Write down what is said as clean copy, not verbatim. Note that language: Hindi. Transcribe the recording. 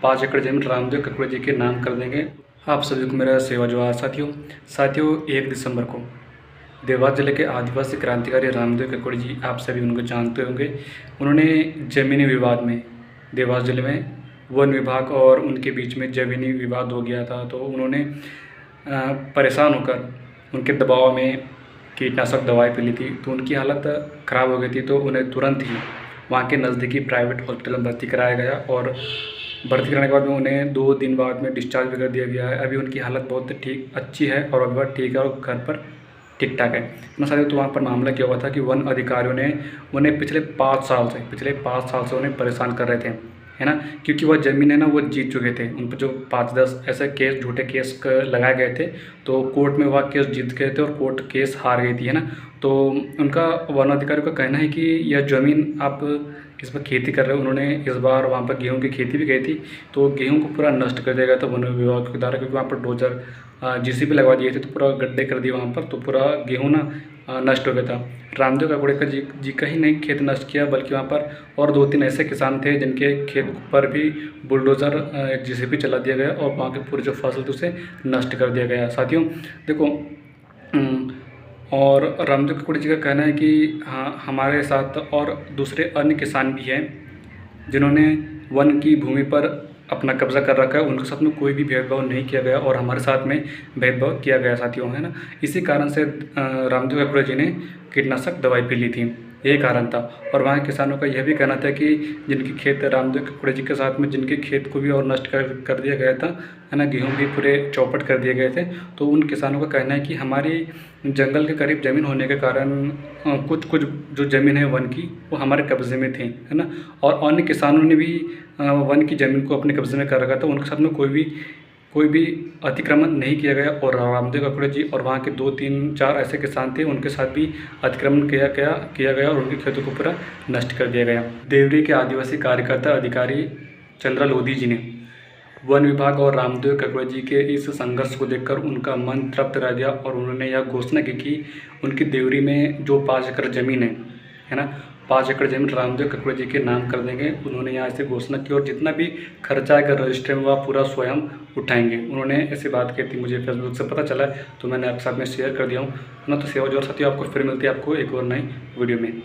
5 एकड़ ज़मीन रामदेव ककड़े जी के नाम कर देंगे। आप सभी को मेरा सेवा जोहार। साथियों 1 दिसंबर को देवास जिले के आदिवासी क्रांतिकारी रामदेव ककड़े जी, आप सभी उनको जानते होंगे। उन्होंने ज़मीनी विवाद में देवास जिले में वन विभाग और उनके बीच में ज़मीनी विवाद हो गया था, तो उन्होंने परेशान होकर उनके दबाव में कीटनाशक दवाई पी ली थी, तो उनकी हालत ख़राब हो गई थी। तो उन्हें तुरंत ही वहाँ के नज़दीकी प्राइवेट हॉस्पिटल में भर्ती कराया गया और भर्ती कराने के बाद में उन्हें 2 दिन बाद में डिस्चार्ज भी कर दिया गया है। अभी उनकी हालत बहुत अच्छी है और अभी वह ठीक है और घर पर ठीक ठाक है ना। साथियों, तो वहाँ पर मामला क्या हुआ था कि वन अधिकारियों ने उन्हें पिछले 5 साल से उन्हें परेशान कर रहे थे, है ना। क्योंकि वह ज़मीन है ना, वो जीत चुके थे। उन पर जो 5-10 ऐसे केस, झूठे केस लगाए गए थे, तो कोर्ट में वह केस जीत गए थे और कोर्ट केस हार गई थी, है ना। तो उनका वन अधिकारी का कहना है कि यह ज़मीन आप इस पर खेती कर रहे हो। उन्होंने इस बार वहाँ पर गेहूं की खेती भी की थी, तो गेहूं को पूरा नष्ट कर दिया गया था वन विभाग के द्वारा, क्योंकि वहाँ पर डोजर जेसीबी लगवा दिए थे, तो पूरा गड्ढे कर दिए वहाँ पर, तो पूरा गेहूँ ना नष्ट हो गया था। रामदेव ककड़े जी का ही नहीं खेत नष्ट किया, बल्कि वहाँ पर और 2-3 ऐसे किसान थे जिनके खेत पर भी बुलडोज़र जेसीबी चला दिया गया और वहाँ के पूरी जो फसल थी उसे नष्ट कर दिया गया। साथियों देखो, और रामदेव ककड़े जी का कहना है कि हाँ, हमारे साथ और दूसरे अन्य किसान भी हैं जिन्होंने वन की भूमि पर अपना कब्जा कर रखा है। उनके साथ में कोई भी भेदभाव नहीं किया गया और हमारे साथ में भेदभाव किया गया साथियों, है ना। इसी कारण से रामदेव ककड़े जी ने कीटनाशक दवाई पी ली थी, यही कारण था। और वहाँ के किसानों का यह भी कहना था कि जिनके खेत रामदेव ककड़े जी के साथ में जिनके खेत को भी और नष्ट कर दिया गया था, है ना, गेहूँ भी पूरे चौपट कर दिए गए थे, तो उन किसानों का कहना है कि हमारी जंगल के करीब ज़मीन होने के कारण कुछ जो ज़मीन है वन की, वो हमारे कब्ज़े में थी, है ना। और अन्य किसानों ने भी वन की ज़मीन को अपने कब्ज़े में कर रखा था। उनके साथ में कोई भी अतिक्रमण नहीं किया गया। और रामदेव ककड़े जी और वहाँ के 2-3-4 ऐसे किसान थे, उनके साथ भी अतिक्रमण किया गया और उनके खेतों को पूरा नष्ट कर दिया गया। देवरी के आदिवासी कार्यकर्ता अधिकारी चंद्रा लोधी जी ने वन विभाग और रामदेव ककड़े जी के इस संघर्ष को देखकर उनका मन तृप्त रह गया और उन्होंने यह घोषणा की कि उनकी देवरी में जो 5 एकड़ ज़मीन है ना, 5 एकड़ ज़मीन रामदेव ककड़े जी के नाम कर देंगे। उन्होंने यहाँ से घोषणा की और जितना भी खर्चा आएगा रजिस्ट्री में वह पूरा स्वयं उठाएंगे। उन्होंने ऐसी बात की थी, मुझे फेसबुक से पता चला, तो मैंने आपके साथ में शेयर कर दिया हूँ ना। तो सेवा जोहार साथियों, आपको फिर मिलती है आपको एक और नई वीडियो में।